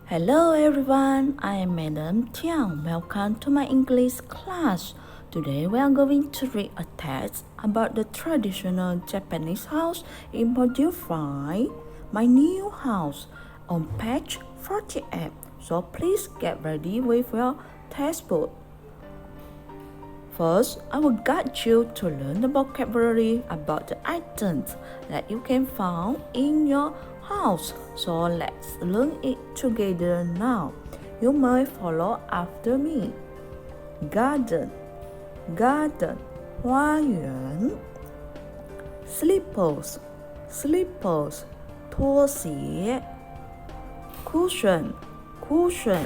Hello everyone, I am Madam Tiang. Welcome to my English class. Today we are going to read a text about the traditional Japanese house in Module 5, My New House, on page 48. So please get ready with your textbook. First, I will guide you to learn the vocabulary about the items that you can find in your house. So let's learn it together now. You may follow after me. Garden, garden, 花园。Slippers, slippers, 拖鞋。Cushion, cushion,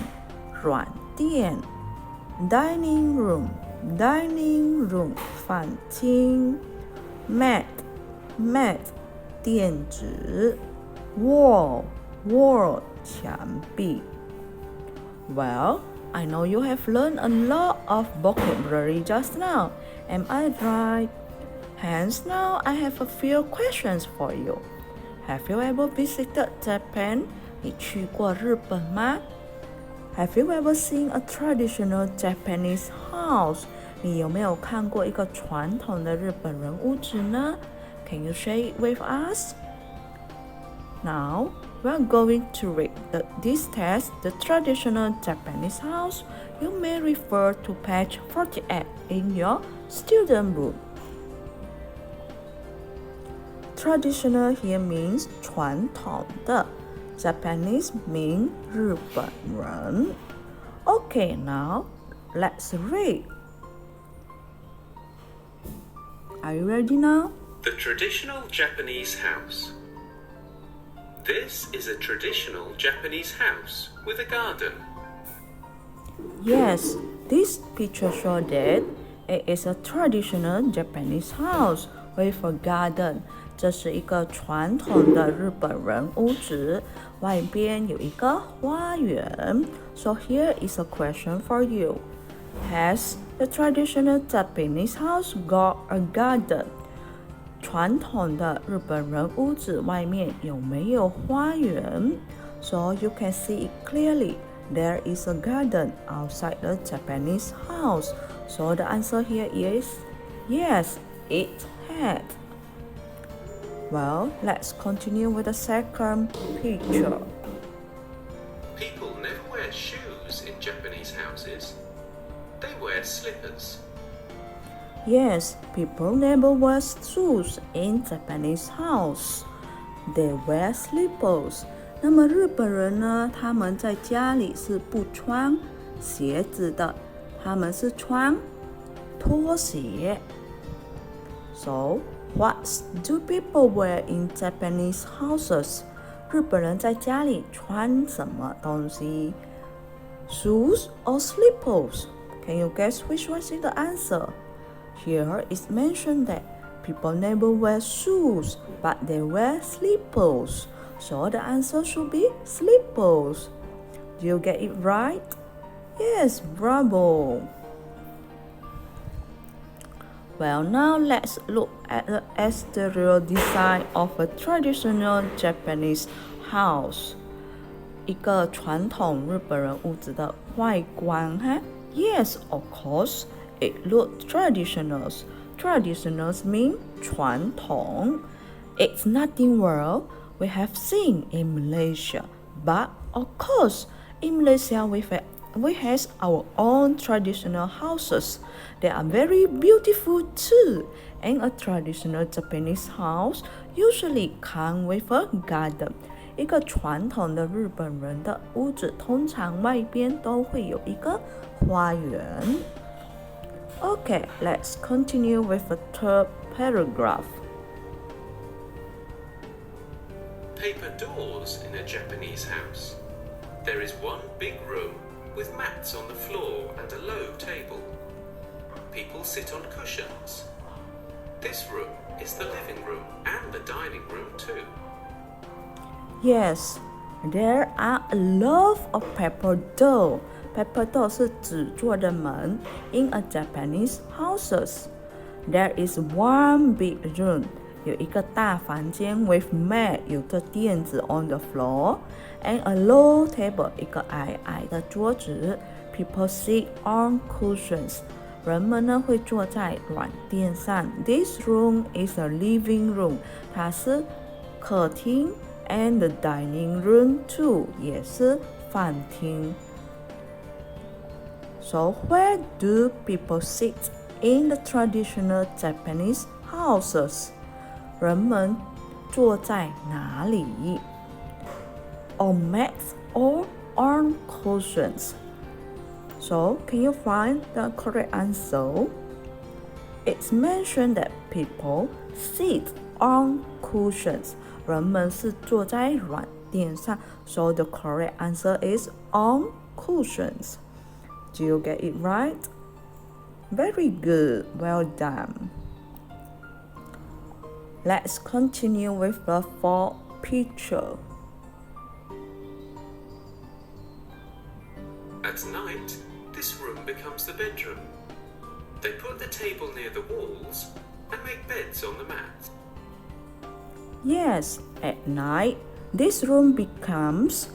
软垫。Dining room, dining room, 饭厅。Mat, mat, 垫纸。Wall, wall, 墙壁。Well, I know you have learned a lot of vocabulary just now. Am I right? Hence, now I have a few questions for you. Have you ever visited Japan? 你去过日本吗？ Have you ever seen a traditional Japanese house? 你有没有看过一个传统的日本人屋子呢？ Can you share it with us? Now, we are going to read this text, the traditional Japanese house. You may refer to page 48 in your student book. Traditional here means 传统的 Japanese means 日本人 Okay, now let's read. Are you ready now? The traditional Japanese house. This is a traditional Japanese house with a garden. Yes, this picture shows that it is a traditional Japanese house with a garden. 这是一个传统的日本人屋子，外边有一个花园。So here is a question for you. Has the traditional Japanese house got a garden? 传统的日本人屋子外面有没有花园？ So you can see it clearly. There is a garden outside the Japanese house. So the answer here is yes, it had. Well, let's continue with the second picture. People never wear shoes in Japanese houses. They wear slippers. Yes, people never wear shoes in Japanese house. They wear slippers. 那么日本人呢？他们在家里是不穿鞋子的，他们是穿拖鞋。So, what do people wear in Japanese houses? 日本人在家里穿什么东西 ？Shoes or slippers? Can you guess which one is the answer? Here is mentioned that people never wear shoes, but they wear slippers. So the answer should be slippers. Do you get it right? Yes, bravo. Well, now let's look at the exterior design of a traditional Japanese house. 一个传统日本人屋子的外观哈 Yes, of course, it looks traditional. Traditionals mean 传统 It's nothing well we have seen in Malaysia. But of course, in Malaysia we have our own traditional houses. They are very beautiful too. And a traditional Japanese house usually comes with a garden. 一个传统的日本人的屋子通常外边都会有一个花园。Okay, let's continue with the third paragraph. Paper doors in a Japanese house. There is one big room with mats on the floor and a low table. People sit on cushions. This room is the living room and the dining room too. Yes, there are a lot of paper doors. Paper door 是纸做的门 in a Japanese houses. There is one big room. 有一个大房间 with mat 有个垫子 on the floor and a low table 一个矮矮的桌子。People sit on cushions 人们呢会坐在软垫上。This room is a living room 它是客厅 and the dining room too 也是饭厅。So where do people sit in the traditional Japanese houses? 人们坐在哪里 ？On mats or on cushions? So can you find the correct answer? It's mentioned that people sit on cushions. 人们是坐在软垫上。So the correct answer is on cushions. Do you get it right? Very good. Well done. Let's continue with the fourth picture. At night, this room becomes the bedroom. They put the table near the walls and make beds on the mat. Yes, at night, this room becomes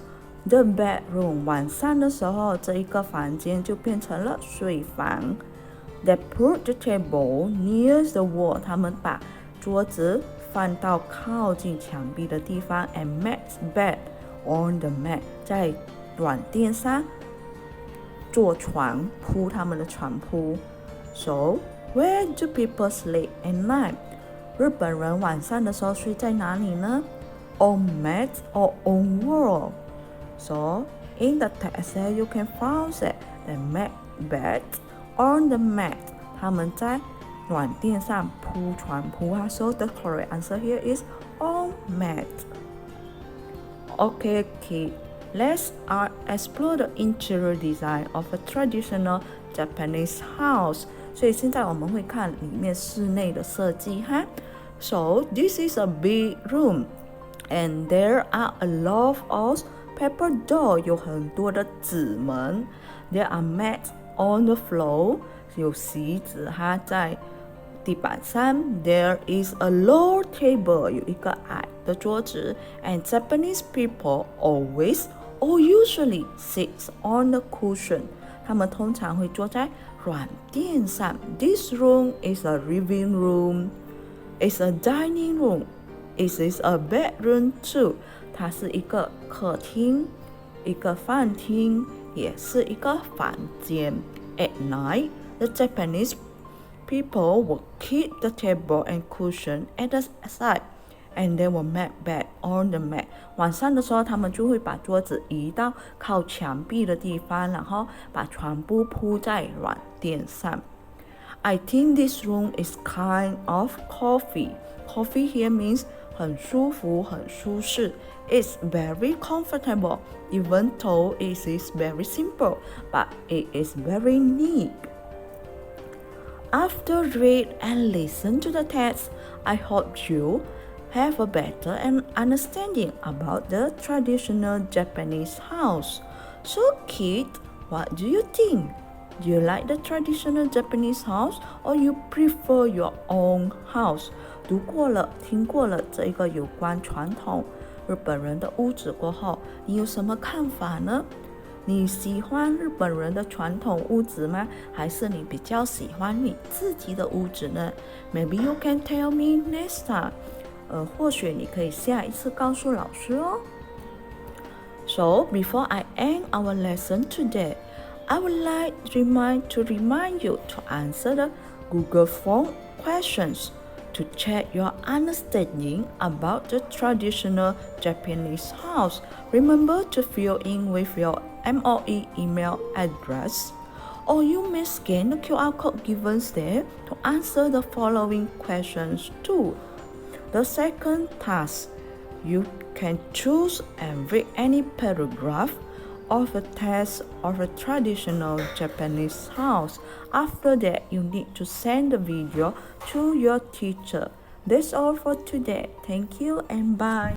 the bedroom. 晚上的时候，这一个房间就变成了睡房。They put the table near the wall. 他们把桌子放到靠近墙壁的地方 and make bed on the mat. 在软垫上做床铺他们的床铺。So, where do people sleep at night? 日本人晚上的时候睡在哪里呢？ On mat or on wall? So, in the text you can find that they make bed on the mat. 他们在软垫上铺床铺啊。So, the correct answer here is on mat. Okay, kid. Let's explore the interior design of a traditional Japanese house. 所以现在我们会看里面室内的设计哈。So this is a big room, and there are a lot of paper doors. 有很多的纸门。There are mats on the floor. 有席子哈在地板上。There is a low table. 有一个矮的桌子。And Japanese people always or usually sits on the cushion. 他们通常会坐在软垫上。This room is a living room. It's a dining room. It is a bedroom too. 它是一个客厅，一个饭厅，也是一个房间。At night, the Japanese people will keep the table and cushion at the side.And they will make bed on the mat. 晚上的时候，他们就会把桌子移到靠墙壁的地方，然后把床铺铺在软垫上。I think this room is kind of coffee. Coffee here means 很舒服，很舒适。It's very comfortable, even though it is very simple, but it is very neat. After read and listen to the text, I hope you have a better understanding about the traditional Japanese house. So, kid, what do you think? Do you like the traditional Japanese house or you prefer your own house? 读过了，听过了这个有关传统日本人的屋子过后，你有什么看法呢？你喜欢日本人的传统屋子吗？还是你比较喜欢你自己的屋子呢？ Maybe you can tell me next time. 或许你可以下一次告诉老师哦。So before I end our lesson today, I would like to remind you to answer the Google form questions to check your understanding about the traditional Japanese house. Remember to fill in with your MOE email address, or you may scan the QR code given there to answer the following questions too. The second task, you can choose and read any paragraph of a text of a traditional Japanese house. After that, you need to send the video to your teacher. That's all for today. Thank you and bye.